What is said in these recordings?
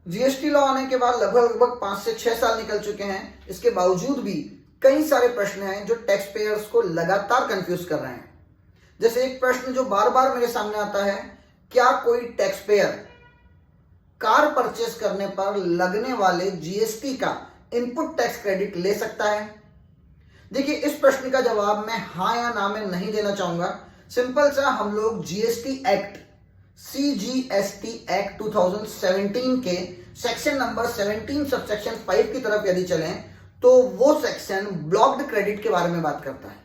GST law आने के बाद लगभग 5 से 6 साल निकल चुके हैं। इसके बावजूद भी कई सारे प्रश्न हैं जो टैक्स पेयर्स को लगातार कंफ्यूज कर रहे हैं। जैसे एक प्रश्न जो बार बार मेरे सामने आता है, क्या कोई टैक्स पेयर कार परचेस करने पर लगने वाले जीएसटी का इनपुट टैक्स क्रेडिट ले सकता है? देखिए, इस प्रश्न का जवाब मैं हाँ या ना में नहीं देना चाहूंगा। सिंपल सा, हम लोग जीएसटी एक्ट CGST एक्ट 2017 के सेक्शन नंबर 17 सबसेक्शन 5 की तरफ यदि चलें तो वो सेक्शन ब्लॉक्ड क्रेडिट के बारे में बात करता है।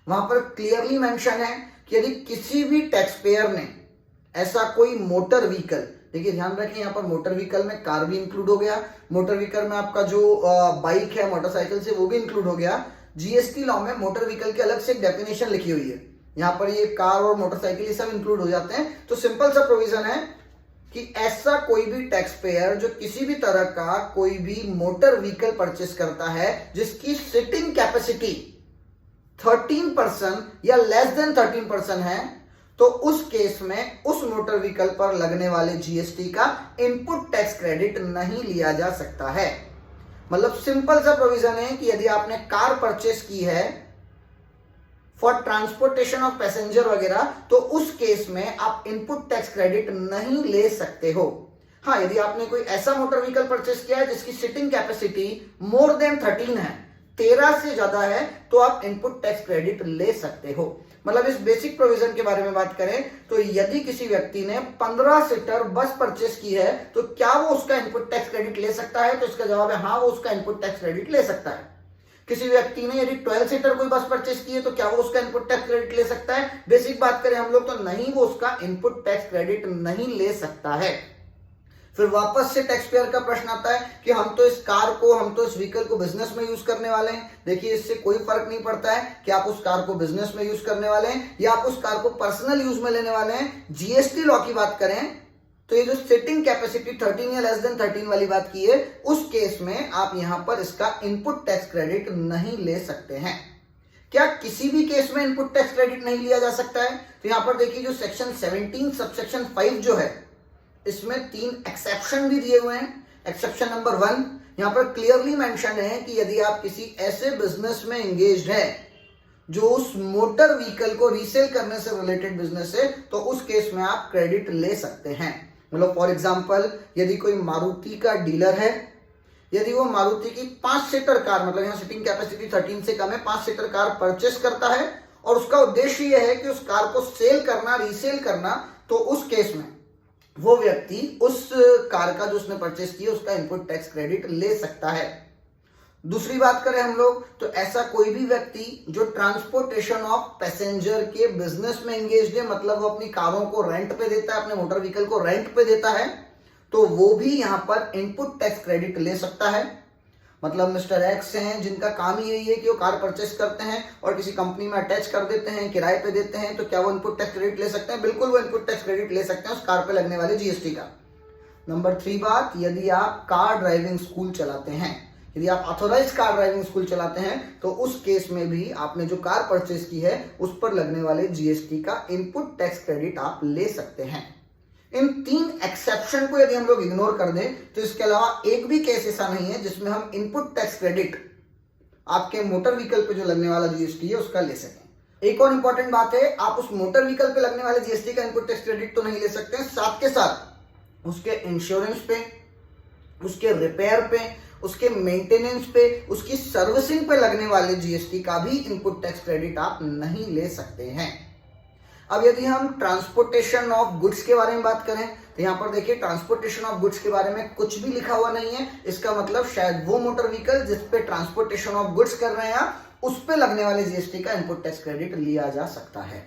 वहां पर क्लियरली मेंशन है कि यदि किसी भी टैक्स पेयर ने ऐसा कोई मोटर व्हीकल, देखिए ध्यान रखें यहां पर मोटर व्हीकल में कार भी इंक्लूड हो गया, मोटर व्हीकल में आपका जो बाइक है मोटरसाइकिल से वो भी इंक्लूड हो गया। जीएसटी लॉ में मोटर व्हीकल की अलग से एक डेफिनेशन लिखी हुई है, यहां पर ये कार और मोटरसाइकिल ये सब इंक्लूड हो जाते हैं। तो सिंपल सा प्रोविजन है कि ऐसा कोई भी टैक्स पेयर जो किसी भी तरह का कोई भी मोटर व्हीकल परचेस करता है जिसकी सिटिंग कैपेसिटी 13% या लेस देन 13% है, तो उस केस में उस मोटर व्हीकल पर लगने वाले जीएसटी का इनपुट टैक्स क्रेडिट नहीं लिया जा सकता है। मतलब सिंपल सा प्रोविजन है कि यदि आपने कार परचेस की है फॉर ट्रांसपोर्टेशन ऑफ पैसेंजर वगैरह, तो उस केस में आप इनपुट टैक्स क्रेडिट नहीं ले सकते हो। हाँ, यदि आपने कोई ऐसा मोटर व्हीकल परचेस किया है जिसकी सिटिंग कैपेसिटी मोर देन 13 है, 13 से ज्यादा है, तो आप इनपुट टैक्स क्रेडिट ले सकते हो। मतलब इस बेसिक प्रोविजन के बारे में बात करें तो यदि किसी व्यक्ति ने 15 सीटर बस परचेस की है तो क्या वो उसका इनपुट टैक्स क्रेडिट ले सकता है? तो इसका जवाब है हाँ, वो उसका इनपुट टैक्स क्रेडिट ले सकता है। किसी व्यक्ति ने यदि 12 सीटर कोई बस परचेस की है तो क्या वो उसका इनपुट टैक्स क्रेडिट ले सकता है? बेसिक बात करें हम लोग तो नहीं, वो उसका इनपुट टैक्स क्रेडिट नहीं ले सकता है। फिर वापस से टैक्स पेयर का प्रश्न आता है कि हम तो इस व्हीकल को बिजनेस में यूज करने वाले हैं। देखिए, इससे कोई फर्क नहीं पड़ता है कि आप उस कार को बिजनेस में यूज करने वाले हैं या आप उस कार को पर्सनल यूज में लेने वाले हैं। जीएसटी लॉ की बात करें तो ये जो सिटिंग कैपेसिटी 13 या लेस देन 13 वाली बात की है, उस केस में आप यहां पर इसका इनपुट टैक्स क्रेडिट नहीं ले सकते हैं। क्या किसी भी केस में इनपुट टैक्स क्रेडिट नहीं लिया जा सकता है? तो यहां पर देखिए, जो सेक्शन 17 सबसेक्शन 5 जो है, इसमें 3 एक्सेप्शन भी दिए हुए हैं। एक्सेप्शन नंबर 1 यहां पर क्लियरली मेंशन है कि यदि आप किसी ऐसे बिजनेस में एंगेज्ड है जो उस मोटर व्हीकल को रीसेल करने से रिलेटेड बिजनेस है, तो उस केस में आप क्रेडिट ले सकते हैं। मतलब फॉर एग्जांपल, यदि कोई मारुति का डीलर है, यदि वो मारुति की 5 सीटर कार, मतलब यहाँ सिटिंग कैपेसिटी 13 से कम है, 5 सीटर कार परचेस करता है और उसका उद्देश्य यह है कि उस कार को सेल करना, रीसेल करना, तो उस केस में वो व्यक्ति उस कार का जो उसने परचेस किया उसका इनपुट टैक्स क्रेडिट ले सकता है। दूसरी बात करें हम लोग तो ऐसा कोई भी व्यक्ति जो ट्रांसपोर्टेशन ऑफ पैसेंजर के बिजनेस में एंगेज्ड है, मतलब वो अपनी कारों को रेंट पे देता है, अपने मोटर व्हीकल को रेंट पे देता है, तो वो भी यहां पर इनपुट टैक्स क्रेडिट ले सकता है। मतलब मिस्टर एक्स हैं जिनका काम ही यही है कि वो कार परचेस करते हैं और किसी कंपनी में अटैच कर देते हैं, किराए पे देते हैं, तो क्या वो इनपुट टैक्स क्रेडिट ले सकते हैं? बिल्कुल, वो इनपुट टैक्स क्रेडिट ले सकते हैं उस कार पे लगने वाले जीएसटी का। नंबर 3 बात, यदि आप कार ड्राइविंग स्कूल चलाते हैं, यदि आप ऑथोराइज कार ड्राइविंग स्कूल चलाते हैं, तो उस केस में भी आपने जो कार परचेस की है उस पर लगने वाले जीएसटी का इनपुट टैक्स क्रेडिट आप ले सकते हैं। इन 3 एक्सेप्शन को यदि हम लोग इग्नोर कर दें तो इसके अलावा एक भी केस ऐसा नहीं है जिसमें हम इनपुट टैक्स क्रेडिट आपके मोटर व्हीकल पे जो लगने वाला जीएसटी है उसका ले सकें। एक और इंपॉर्टेंट बात है, आप उस मोटर व्हीकल पे लगने वाले जीएसटी का इनपुट टैक्स क्रेडिट तो नहीं ले सकते हैं, साथ के साथ उसके इंश्योरेंस पे, उसके रिपेयर पे, उसके मेंटेनेंस पे, उसकी सर्विसिंग पे लगने वाले जीएसटी का भी इनपुट टैक्स क्रेडिट आप नहीं ले सकते हैं। अब यदि हम ट्रांसपोर्टेशन ऑफ गुड्स के बारे में बात करें तो यहां पर देखिए, ट्रांसपोर्टेशन ऑफ गुड्स के बारे में कुछ भी लिखा हुआ नहीं है। इसका मतलब शायद वो मोटर व्हीकल जिस पे ट्रांसपोर्टेशन ऑफ गुड्स कर रहे हैं उस पे लगने वाले जीएसटी का इनपुट टैक्स क्रेडिट लिया जा सकता है।